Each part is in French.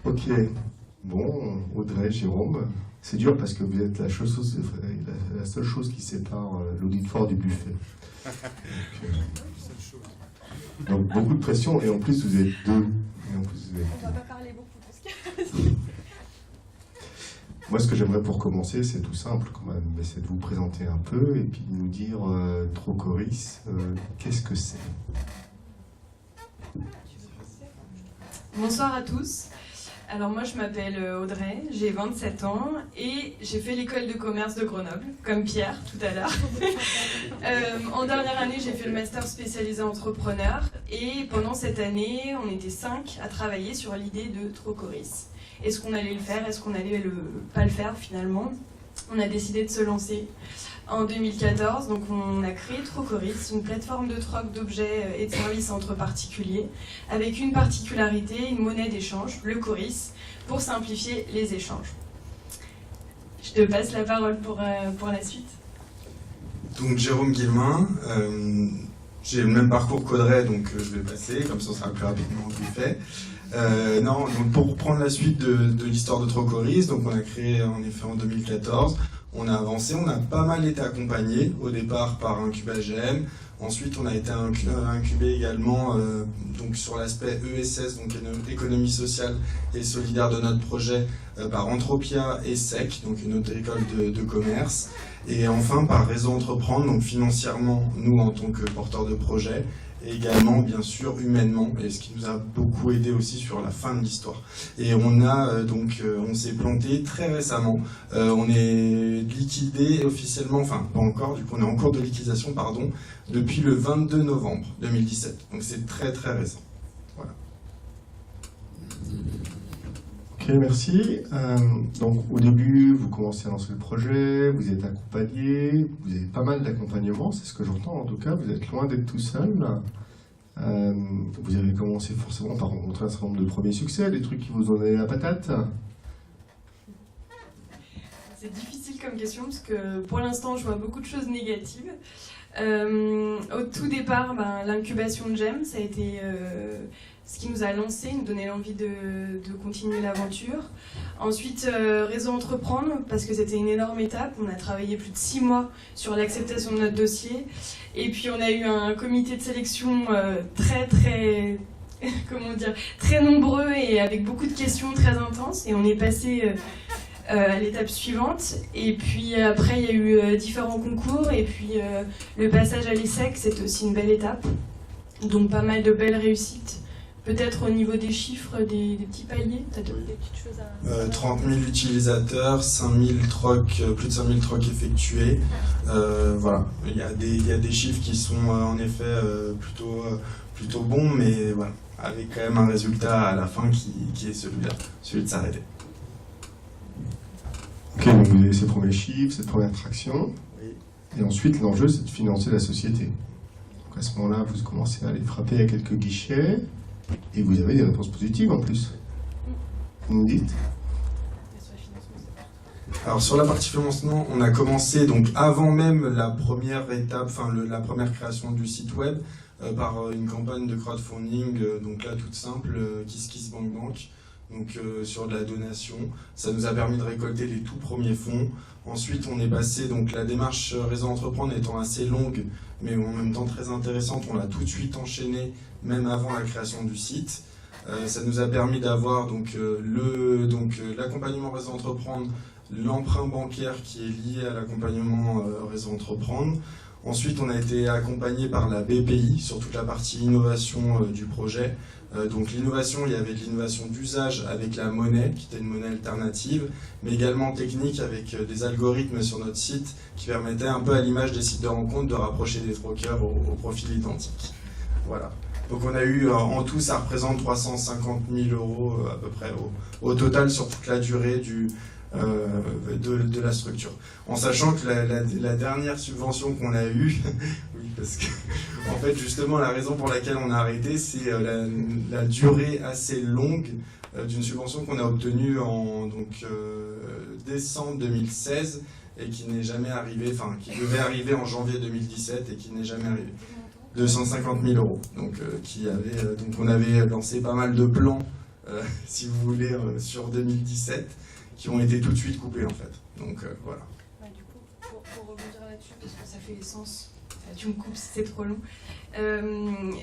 Ok, bon, Audrey, Jérôme, c'est dur parce que vous êtes la seule chose qui sépare l'auditoire du buffet. Donc beaucoup de pression, et en plus vous êtes deux. On va pas parler beaucoup parce que... Moi, ce que j'aimerais pour commencer, c'est tout simple quand même, c'est de vous présenter un peu et puis de nous dire Trocoris, qu'est-ce que c'est? Bonsoir à tous. Alors moi je m'appelle Audrey, j'ai 27 ans et j'ai fait l'école de commerce de Grenoble, comme Pierre tout à l'heure. En dernière année j'ai fait le master spécialisé entrepreneur et pendant cette année on était 5 à travailler sur l'idée de Trocoris. Est-ce qu'on allait le faire, est-ce qu'on allait pas le faire finalement? On a décidé de se lancer en 2014, donc on a créé Trocoris, une plateforme de troc d'objets et de services entre particuliers, avec une particularité, une monnaie d'échange, le Coris, pour simplifier les échanges. Je te passe la parole pour la suite. Donc Jérôme Guillemin, j'ai le même parcours qu'Audrey, donc je vais passer, comme ça on sera plus rapidement plus fait. Donc pour reprendre la suite de l'histoire de Trocoris, donc on a créé en effet en 2014. On a avancé, on a pas mal été accompagné au départ par Incubagem. Ensuite, on a été incubé également donc sur l'aspect ESS, donc économie sociale et solidaire de notre projet, par Entropia et SEC, donc une autre école de commerce. Et enfin, par Réseau Entreprendre, donc financièrement, nous en tant que porteurs de projet, et également, bien sûr, humainement, et ce qui nous a beaucoup aidé aussi sur la fin de l'histoire. Et on a on s'est planté très récemment. On est liquidé officiellement, enfin pas encore, du coup on est en cours de liquidation, pardon, depuis le 22 novembre 2017. Donc c'est très très récent. Voilà. Ok, merci. Donc au début, vous commencez à lancer le projet, vous êtes accompagné, vous avez pas mal d'accompagnement, c'est ce que j'entends en tout cas, vous êtes loin d'être tout seul. Vous avez commencé forcément par rencontrer un certain nombre de premiers succès, des trucs qui vous ont donné la patate. C'est difficile comme question parce que pour l'instant je vois beaucoup de choses négatives. Au tout départ, l'incubation de GEM, ça a été ce qui nous a lancé, nous donnait l'envie de continuer l'aventure. Ensuite, Réseau Entreprendre, parce que c'était une énorme étape. On a travaillé plus de 6 mois sur l'acceptation de notre dossier. Et puis on a eu un comité de sélection très nombreux et avec beaucoup de questions très intenses. Et on est passé à l'étape suivante. Et puis après, il y a eu différents concours. Et puis le passage à l'ESSEC, c'était aussi une belle étape. Donc pas mal de belles réussites. Peut-être au niveau des chiffres, des petits paliers, tu as des petites choses à... 30 000 utilisateurs, plus de 5 000 trocs effectués. Voilà, il y a des chiffres qui sont en effet plutôt bons, mais voilà, avec quand même un résultat à la fin qui est celui de s'arrêter. Ok, donc vous avez ces premiers chiffres, cette première traction. Oui. Et ensuite, l'enjeu, c'est de financer la société. Donc à ce moment-là, vous commencez à aller frapper à quelques guichets. Et vous avez des réponses positives en plus. Vous nous dites? Alors sur la partie financement, on a commencé donc avant même la première étape, la première création du site web, par une campagne de crowdfunding, donc là toute simple, KissKissBankBank, donc sur de la donation. Ça nous a permis de récolter les tout premiers fonds. Ensuite, on est passé, donc la démarche Réseau Entreprendre étant assez longue, mais en même temps très intéressante, on l'a tout de suite enchaîné, même avant la création du site. Ça nous a permis d'avoir l'accompagnement Réseau Entreprendre, l'emprunt bancaire qui est lié à l'accompagnement Réseau Entreprendre. Ensuite, on a été accompagné par la BPI sur toute la partie innovation du projet. Donc l'innovation, il y avait de l'innovation d'usage avec la monnaie, qui était une monnaie alternative, mais également technique avec des algorithmes sur notre site qui permettaient un peu à l'image des sites de rencontre de rapprocher des troqueurs au profil identique. Voilà. Donc on a eu, en tout, ça représente 350 000 € à peu près au total sur toute la durée de la structure. En sachant que la dernière subvention qu'on a eue, oui, parce que en fait justement la raison pour laquelle on a arrêté, c'est la durée assez longue d'une subvention qu'on a obtenue en décembre 2016 et qui n'est jamais arrivée, enfin qui devait arriver en janvier 2017 et qui n'est jamais arrivée. 250 000 €. Donc on avait lancé pas mal de plans si vous voulez, sur 2017, qui ont été tout de suite coupés en fait. Donc voilà. Du coup, pour rebondir là-dessus, parce que ça fait sens, tu me coupes si c'est trop long.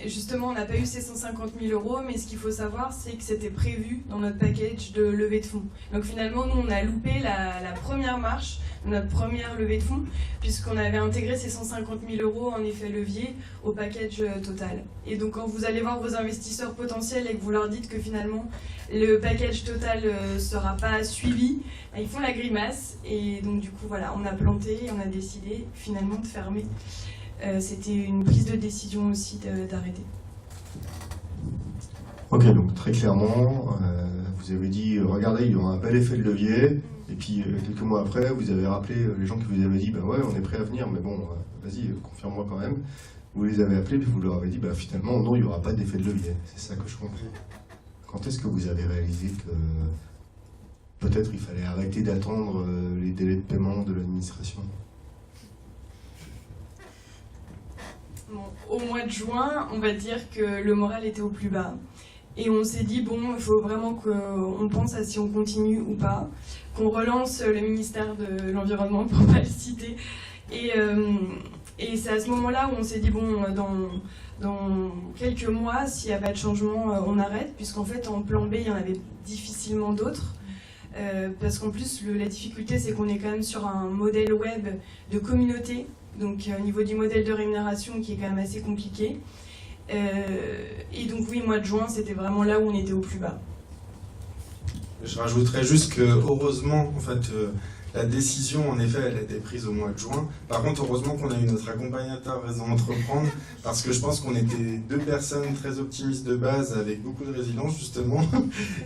Justement, on n'a pas eu ces 150 000 €, mais ce qu'il faut savoir, c'est que c'était prévu dans notre package de levée de fonds. Donc finalement, nous, on a loupé la première marche de notre première levée de fonds, puisqu'on avait intégré ces 150 000 € en effet levier au package total. Et donc quand vous allez voir vos investisseurs potentiels et que vous leur dites que finalement le package total ne sera pas suivi, ils font la grimace. Et donc du coup, voilà, on a planté et on a décidé finalement de fermer. C'était une prise de décision aussi d'arrêter. Ok, donc très clairement, vous avez dit, regardez, il y aura un bel effet de levier, et puis quelques mois après, vous avez rappelé les gens qui vous avaient dit, bah ouais, on est prêt à venir, mais bon, vas-y, confirme-moi quand même. Vous les avez appelés, puis vous leur avez dit, bah finalement, non, il n'y aura pas d'effet de levier. C'est ça que je comprends. Quand est-ce que vous avez réalisé que peut-être il fallait arrêter d'attendre les délais de paiement de l'administration ? Bon, au mois de juin, on va dire que le moral était au plus bas. Et on s'est dit, bon, il faut vraiment qu'on pense à si on continue ou pas, qu'on relance le ministère de l'Environnement, pour ne pas le citer. Et c'est à ce moment-là où on s'est dit, bon, dans quelques mois, s'il n'y a pas de changement, on arrête, puisqu'en fait, en plan B, il y en avait difficilement d'autres. Parce qu'en plus, la difficulté, c'est qu'on est quand même sur un modèle web de communauté, donc au niveau du modèle de rémunération qui est quand même assez compliqué. Et donc oui, mois de juin, c'était vraiment là où on était au plus bas. Je rajouterais juste que heureusement, en fait, la décision, en effet, elle a été prise au mois de juin. Par contre, heureusement qu'on a eu notre accompagnateur Raison Entreprendre, parce que je pense qu'on était deux personnes très optimistes de base, avec beaucoup de résilience, justement,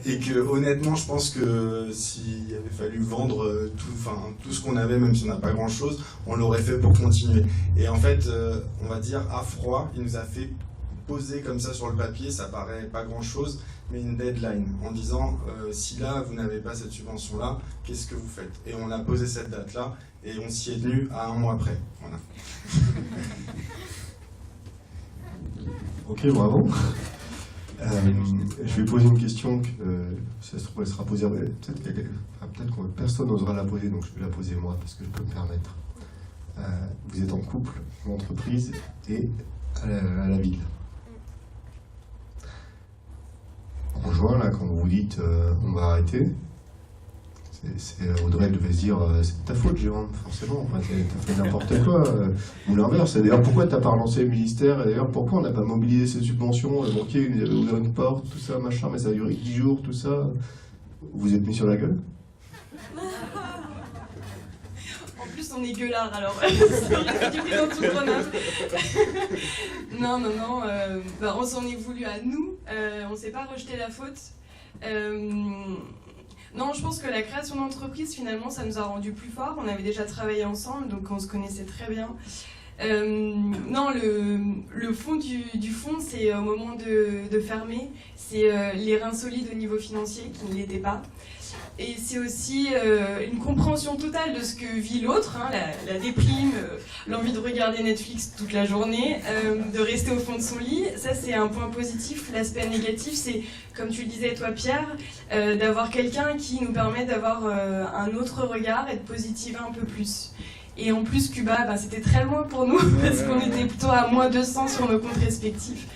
et que honnêtement, je pense que s'il avait fallu vendre tout ce qu'on avait, même si on n'a pas grand-chose, on l'aurait fait pour continuer. Et en fait, on va dire, à froid, il nous a fait poser comme ça sur le papier, ça paraît pas grand-chose, mais une deadline, en disant si là vous n'avez pas cette subvention-là, qu'est-ce que vous faites? Et on a posé cette date-là, et on s'y est tenu à un mois après. Voilà. Ok, bravo. Je vais poser une question que ça se trouve, elle sera posée. Peut-être que personne n'osera la poser, donc je vais la poser moi, parce que je peux me permettre. Vous êtes en couple, l'entreprise et à la ville. En juin, là, quand vous dites on va arrêter, Audrey devait se dire c'est de ta faute, Jérôme, forcément, enfin, t'as fait n'importe quoi, ou l'inverse. D'ailleurs, pourquoi t'as pas relancé le ministère, et d'ailleurs, pourquoi on n'a pas mobilisé ces subventions, le banquier il avait ouvert une porte, tout ça, machin, mais ça a duré 10 jours, tout ça. Vous vous êtes mis sur la gueule? En plus, on est gueulard, alors ça aurait fait du bruit dans tout Grenoble. Non, on s'en est voulu à nous, on s'est pas rejeté la faute. Non, je pense que la création d'entreprise, finalement, ça nous a rendus plus forts. On avait déjà travaillé ensemble, donc on se connaissait très bien. Non, le fond du fond, c'est au moment de fermer, c'est les reins solides au niveau financier qui ne l'étaient pas. Et c'est aussi une compréhension totale de ce que vit l'autre, hein, la déprime, l'envie de regarder Netflix toute la journée, de rester au fond de son lit. Ça, c'est un point positif. L'aspect négatif, c'est, comme tu le disais toi, Pierre, d'avoir quelqu'un qui nous permet d'avoir un autre regard et de positiver un peu plus. Et en plus, Cuba, c'était très loin pour nous, parce qu'on était plutôt à moins 200 sur nos comptes respectifs.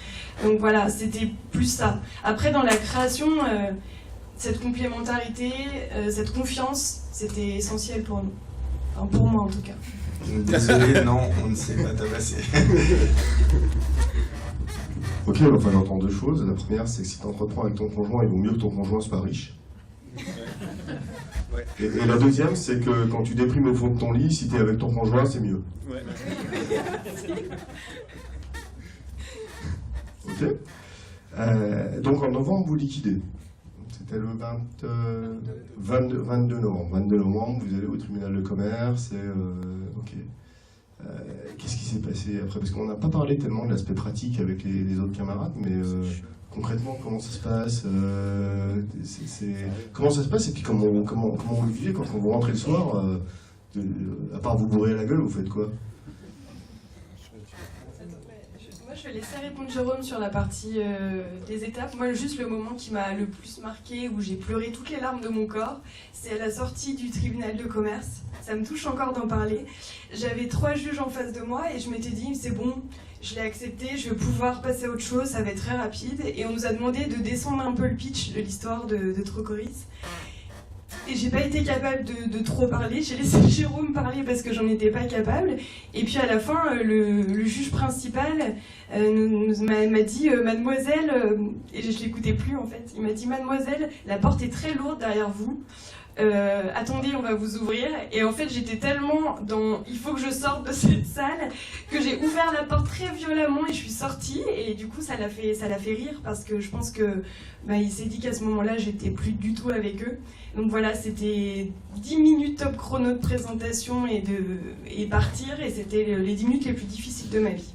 Donc voilà, c'était plus ça. Après, dans la création, cette complémentarité, cette confiance, c'était essentiel pour nous. Enfin, pour moi, en tout cas. Désolé, non, on ne s'est pas tabassé. Ok, enfin j'entends deux choses. La première, c'est que si tu entreprends avec ton conjoint, il vaut mieux que ton conjoint soit riche. Ouais. Et la deuxième, c'est que quand tu déprimes au fond de ton lit, si tu es avec ton conjoint, c'est mieux. Ouais. Ok. Donc en novembre, vous liquidez. C'était le 22 novembre. 22 novembre, vous allez au tribunal de commerce. Ok. Qu'est-ce qui s'est passé après? Parce qu'on n'a pas parlé tellement de l'aspect pratique avec les autres camarades, mais concrètement, comment ça se passe? Comment ça se passe? Et puis comment vous le vivez quand vous rentrez le soir? À part vous bourrer la gueule, vous faites quoi? Moi, je vais laisser répondre Jérôme sur la partie des étapes. Moi, juste le moment qui m'a le plus marqué, où j'ai pleuré toutes les larmes de mon corps, c'est à la sortie du tribunal de commerce. Ça me touche encore d'en parler. J'avais 3 juges en face de moi et je m'étais dit, c'est bon, je l'ai accepté, je vais pouvoir passer à autre chose, ça va être très rapide. Et on nous a demandé de descendre un peu le pitch de l'histoire de Trocoris. Et j'ai pas été capable de trop parler, j'ai laissé Jérôme parler parce que j'en étais pas capable. Et puis à la fin, le juge principal m'a dit Mademoiselle, et je l'écoutais plus en fait, il m'a dit Mademoiselle, la porte est très lourde derrière vous. Attendez, on va vous ouvrir. Et en fait, j'étais tellement dans il faut que je sorte de cette salle que j'ai ouvert la porte très violemment et je suis sortie. Et du coup, ça l'a fait rire parce que je pense que il s'est dit qu'à ce moment-là, j'étais plus du tout avec eux. Donc voilà, c'était 10 minutes top chrono de présentation et partir. Et c'était les 10 minutes les plus difficiles de ma vie.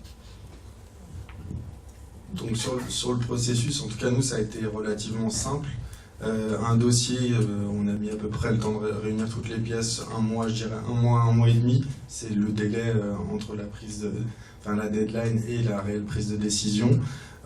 Donc sur le processus, en tout cas nous, ça a été relativement simple. Un dossier, on a mis à peu près le temps de réunir toutes les pièces, un mois, je dirais un mois et demi. C'est le délai entre la deadline et la réelle prise de décision.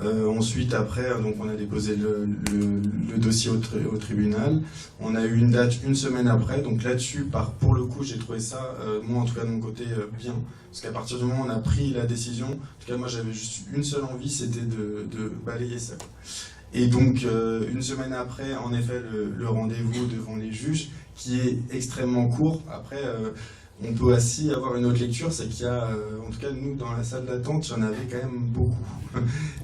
Ensuite, après, donc on a déposé le dossier au tribunal. On a eu une date une semaine après. Donc là-dessus, pour le coup, j'ai trouvé ça, moi en tout cas de mon côté, bien. Parce qu'à partir du moment où on a pris la décision, en tout cas moi j'avais juste une seule envie, c'était de balayer ça. Et donc, une semaine après, en effet, le rendez-vous devant les juges, qui est extrêmement court. Après, on peut aussi avoir une autre lecture, c'est qu'il y a, en tout cas, nous, dans la salle d'attente, il y en avait quand même beaucoup.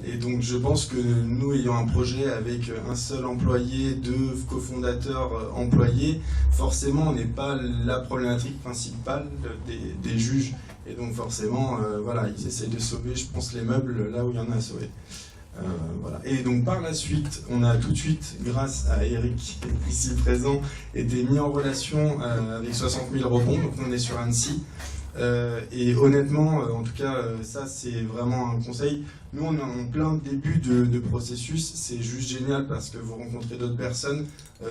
Et donc, je pense que nous, ayant un projet avec un seul employé, 2 cofondateurs employés, forcément, on n'est pas la problématique principale des juges. Et donc, forcément, voilà, ils essayent de sauver, je pense, les meubles là où il y en a à sauver. Voilà. Et donc par la suite, on a tout de suite, grâce à Eric, ici présent, été mis en relation avec 60 000 rebonds, donc on est sur Annecy. Et honnêtement, en tout cas, ça c'est vraiment un conseil. Nous on est en plein début de processus, c'est juste génial parce que vous rencontrez d'autres personnes,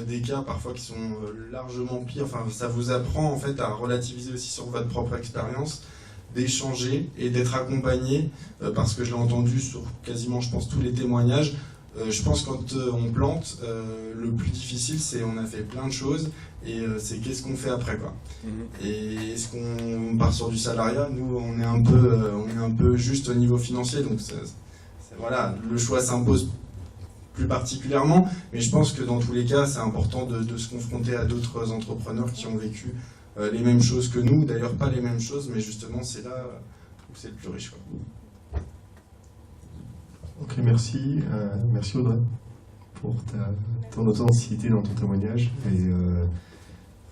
des cas parfois qui sont largement pires, enfin ça vous apprend en fait à relativiser aussi sur votre propre expérience, d'échanger et d'être accompagné, parce que je l'ai entendu sur quasiment, je pense, tous les témoignages. Je pense que quand on plante, le plus difficile, c'est on a fait plein de choses, et c'est qu'est-ce qu'on fait après, quoi. Et est-ce qu'on part sur du salariat? Nous, on est un peu juste au niveau financier, donc voilà, le choix s'impose plus particulièrement, mais je pense que dans tous les cas, c'est important de se confronter à d'autres entrepreneurs qui ont vécu les mêmes choses que nous, d'ailleurs pas les mêmes choses, mais justement c'est là où c'est le plus riche, quoi. Ok, merci. Merci Audrey pour ton authenticité dans ton témoignage.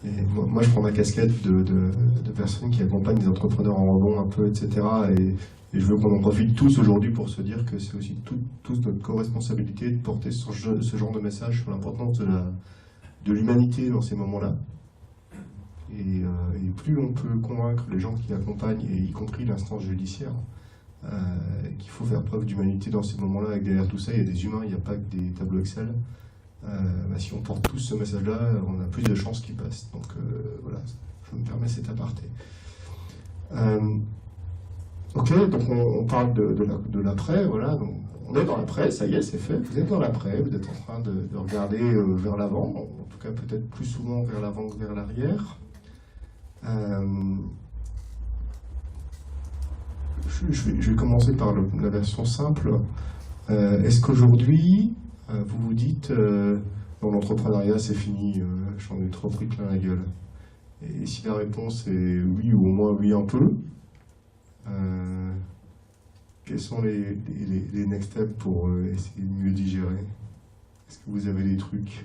Et moi je prends ma casquette de personnes qui accompagnent des entrepreneurs en rebond un peu, etc. Et je veux qu'on en profite tous aujourd'hui pour se dire que c'est aussi tous notre co-responsabilité de porter ce genre de message sur l'importance de l'humanité dans ces moments-là. Et plus on peut convaincre les gens qui accompagnent, et y compris l'instance judiciaire, qu'il faut faire preuve d'humanité dans ces moments-là, et que derrière tout ça, il y a des humains, il n'y a pas que des tableaux Excel. Si on porte tous ce message-là, on a plus de chances qu'il passe. Donc voilà, je me permets cet aparté. Ok, donc on parle de l'après, voilà. Donc on est dans l'après, ça y est, c'est fait. Vous êtes dans l'après, vous êtes en train de regarder vers l'avant, en tout cas peut-être plus souvent vers l'avant que vers l'arrière. Je vais commencer par la version simple. Est-ce qu'aujourd'hui, vous vous dites, dans l'entrepreneuriat c'est fini, j'en ai trop pris plein la gueule? Et si la réponse est oui, ou au moins oui un peu, quels sont les next steps pour essayer de mieux digérer? Est-ce que vous avez des trucs?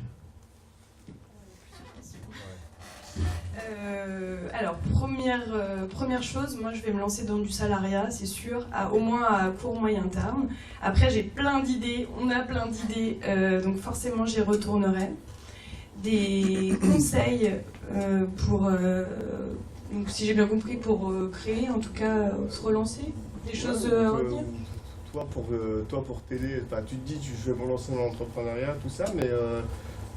Alors, première chose, moi je vais me lancer dans du salariat, c'est sûr, au moins à court moyen terme. Après, j'ai plein d'idées, on a plein d'idées, donc forcément j'y retournerai. Des conseils donc, si j'ai bien compris, pour créer, en tout cas, se relancer, des choses à retenir. Toi, pour t'aider, tu te dis, je vais me lancer dans l'entrepreneuriat, tout ça, mais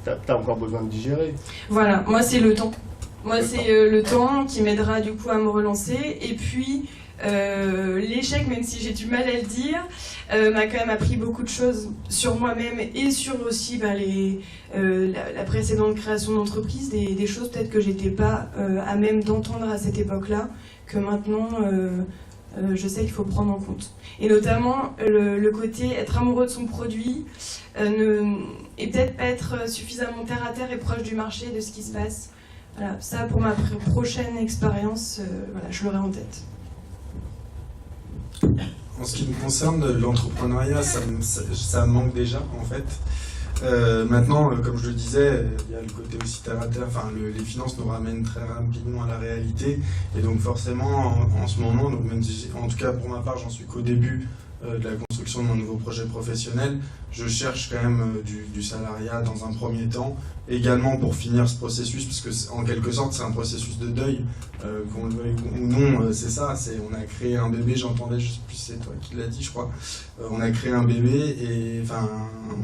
t'as encore besoin de digérer. Voilà, moi c'est le temps. Moi c'est le temps qui m'aidera du coup à me relancer. Et puis, L'échec, même si j'ai du mal à le dire, m'a quand même appris beaucoup de choses sur moi-même et sur aussi la précédente création d'entreprise, des choses peut-être que j'étais pas à même d'entendre à cette époque-là, que maintenant je sais qu'il faut prendre en compte. Et notamment le côté être amoureux de son produit et peut-être pas être suffisamment terre à terre et proche du marché, de ce qui se passe. Voilà, ça pour ma prochaine expérience, voilà, je l'aurai en tête. En ce qui me concerne, l'entrepreneuriat, ça me manque déjà en fait. Maintenant, comme je le disais, il y a le côté aussi terre à terre, enfin, les finances nous ramènent très rapidement à la réalité, et donc forcément, en ce moment, donc même si, en tout cas pour ma part, j'en suis qu'au début de la construction de mon nouveau projet professionnel, je cherche quand même du salariat dans un premier temps, également pour finir ce processus, parce que en quelque sorte c'est un processus de deuil, qu'on le veuille ou non, c'est ça, on a créé un bébé, j'entendais, je sais plus si c'est toi qui l'as dit, je crois, on a créé un bébé, et enfin,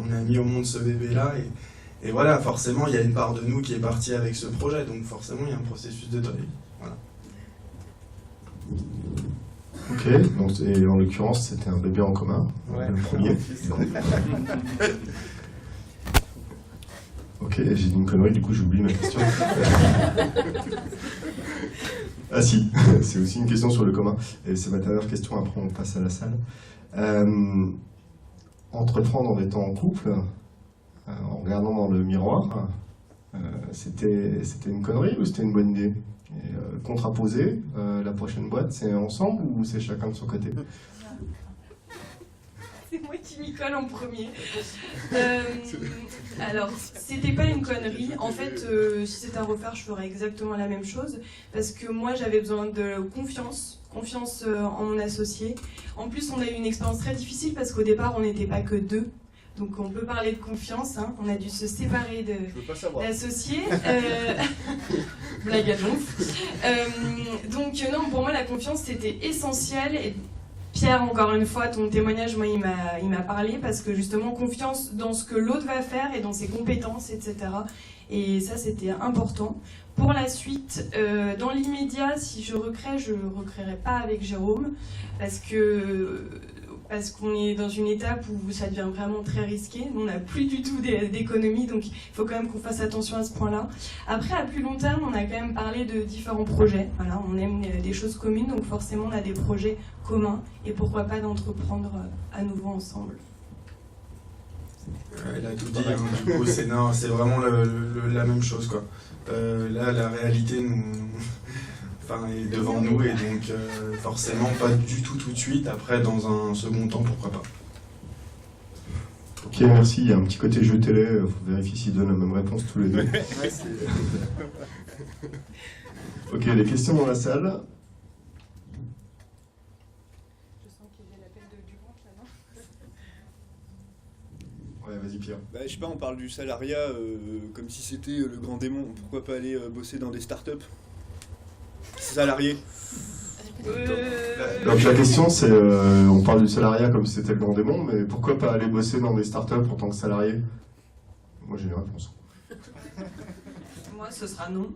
on a mis au monde ce bébé-là, et voilà, forcément il y a une part de nous qui est partie avec ce projet, donc forcément il y a un processus de deuil, voilà. Ok, donc, et en l'occurrence, c'était un bébé en commun, Ouais. le premier. Ok, j'ai dit une connerie, du coup j'ai oublié ma question. Ah si, c'est aussi une question sur le commun. Et c'est ma dernière question, après on passe à la salle. Entreprendre en étant en couple, en regardant dans le miroir, c'était une connerie ou c'était une bonne idée? Et, contraposer, la prochaine boîte, c'est ensemble ou c'est chacun de son côté? C'est moi qui m'y colle en premier. Alors, c'était pas une connerie. En fait, si c'était à refaire, je ferais exactement la même chose. Parce que moi, j'avais besoin de confiance en mon associé. En plus, on a eu une expérience très difficile parce qu'au départ, on n'était pas que deux. Donc, on peut parler de confiance. Hein. On a dû se séparer de l'associé. Blague à donf. Donc, non, pour moi, la confiance, c'était essentiel. Et Pierre, encore une fois, ton témoignage, moi, il m'a parlé parce que justement, confiance dans ce que l'autre va faire et dans ses compétences, etc. Et ça, c'était important. Pour la suite, dans l'immédiat, si je recréerai pas avec Jérôme parce qu'on est dans une étape où ça devient vraiment très risqué. On n'a plus du tout d'économie, donc il faut quand même qu'on fasse attention à ce point-là. Après, à plus long terme, on a quand même parlé de différents projets. Voilà, on aime des choses communes, donc forcément, on a des projets communs. Et pourquoi pas d'entreprendre à nouveau ensemble. Elle a tout dit, hein, du coup, c'est vraiment la même chose, quoi. Là, la réalité est devant nous, et donc forcément pas du tout de suite. Après, dans un second temps, pourquoi pas. Ok, merci. Il y a un petit côté jeu télé, il faut vérifier s'ils donnent la même réponse tous les deux. Ok, les questions dans la salle. Je sens qu'il y a l'appel du ventre là, non ? Ouais, vas-y Pierre. Bah, je sais pas, on parle du salariat comme si c'était le grand démon. Pourquoi pas aller bosser dans des startups salariés? Donc la question c'est, on parle du salariat comme si c'était le grand démon, mais pourquoi pas aller bosser dans des startups en tant que salarié? Moi j'ai une réponse. Moi, ce sera non.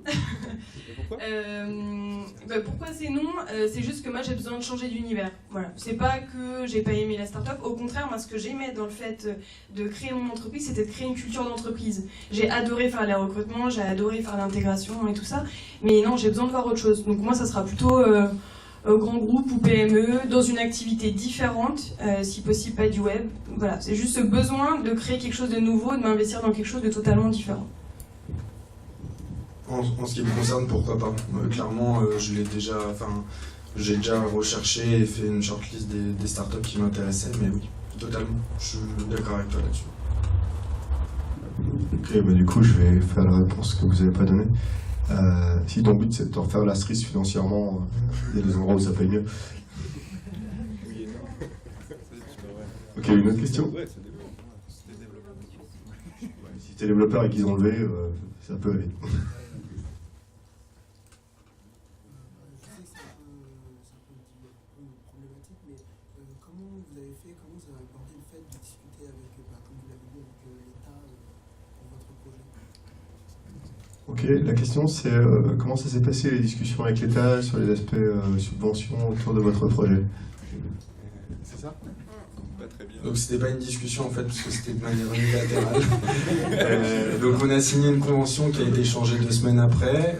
Pourquoi Pourquoi c'est non? C'est juste que moi j'ai besoin de changer d'univers. Voilà. C'est pas que j'ai pas aimé la start-up. Au contraire, moi ce que j'aimais dans le fait de créer mon entreprise, c'était de créer une culture d'entreprise. J'ai adoré faire les recrutements, j'ai adoré faire l'intégration et tout ça. Mais non, j'ai besoin de voir autre chose. Donc moi, ça sera plutôt grand groupe ou PME, dans une activité différente, si possible pas du web. Voilà. C'est juste ce besoin de créer quelque chose de nouveau, de m'investir dans quelque chose de totalement différent. En ce qui me concerne, pourquoi pas. Clairement, j'ai déjà recherché et fait une shortlist des startups qui m'intéressaient, mais oui, totalement. Je suis d'accord avec toi là-dessus. Ok, bah du coup je vais faire la réponse que vous n'avez pas donnée. Si ton but c'est de te refaire la cerise financièrement, il y a des endroits où ça paye mieux. Oui et non. C'est pas vrai. Ok, une autre question? Ouais, ça dépend. Si t'es développeur et qu'ils ont levé, ça peut aller. Comment vous avez abordé le fait de discuter avec, comme vous l'avez dit, avec l'État pour votre projet? Ok, la question c'est comment ça s'est passé les discussions avec l'État sur les aspects subventions autour de votre projet? C'est ça? Pas très bien. Donc c'était pas une discussion en fait, parce que c'était de manière unilatérale. Donc on a signé une convention qui a été changée 2 semaines après.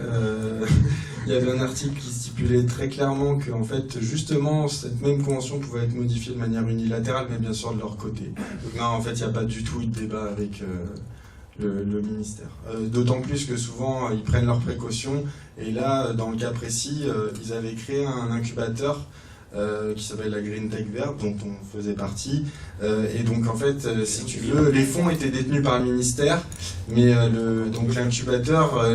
Il y avait un article qui stipulait très clairement que en fait, justement, cette même convention pouvait être modifiée de manière unilatérale, mais bien sûr de leur côté. Donc non, en fait, il n'y a pas du tout eu de débat avec le ministère. D'autant plus que souvent, ils prennent leurs précautions. Et là, dans le cas précis, ils avaient créé un incubateur qui s'appelle la Green Tech Verte, dont on faisait partie. Et donc en fait, si tu veux, les fonds étaient détenus par le ministère, mais donc l'incubateur,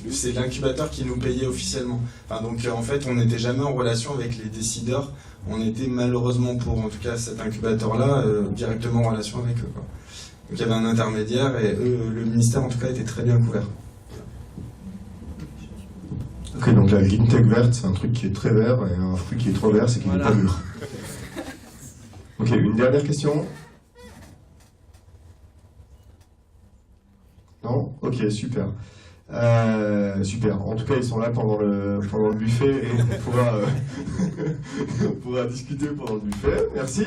c'est l'incubateur qui nous payait officiellement. Enfin, donc en fait, on n'était jamais en relation avec les décideurs. On était malheureusement pour, en tout cas, cet incubateur-là, directement en relation avec eux, quoi. Donc il y avait un intermédiaire et eux, le ministère en tout cas était très bien couvert. Ok, donc la Green Tech verte, c'est un truc qui est très vert, et un fruit qui est trop vert, c'est qu'il n'est pas mûr. Ok, une dernière question? Non? Ok, super. Super. En tout cas, ils sont là pendant le buffet et on pourra discuter pendant le buffet. Merci.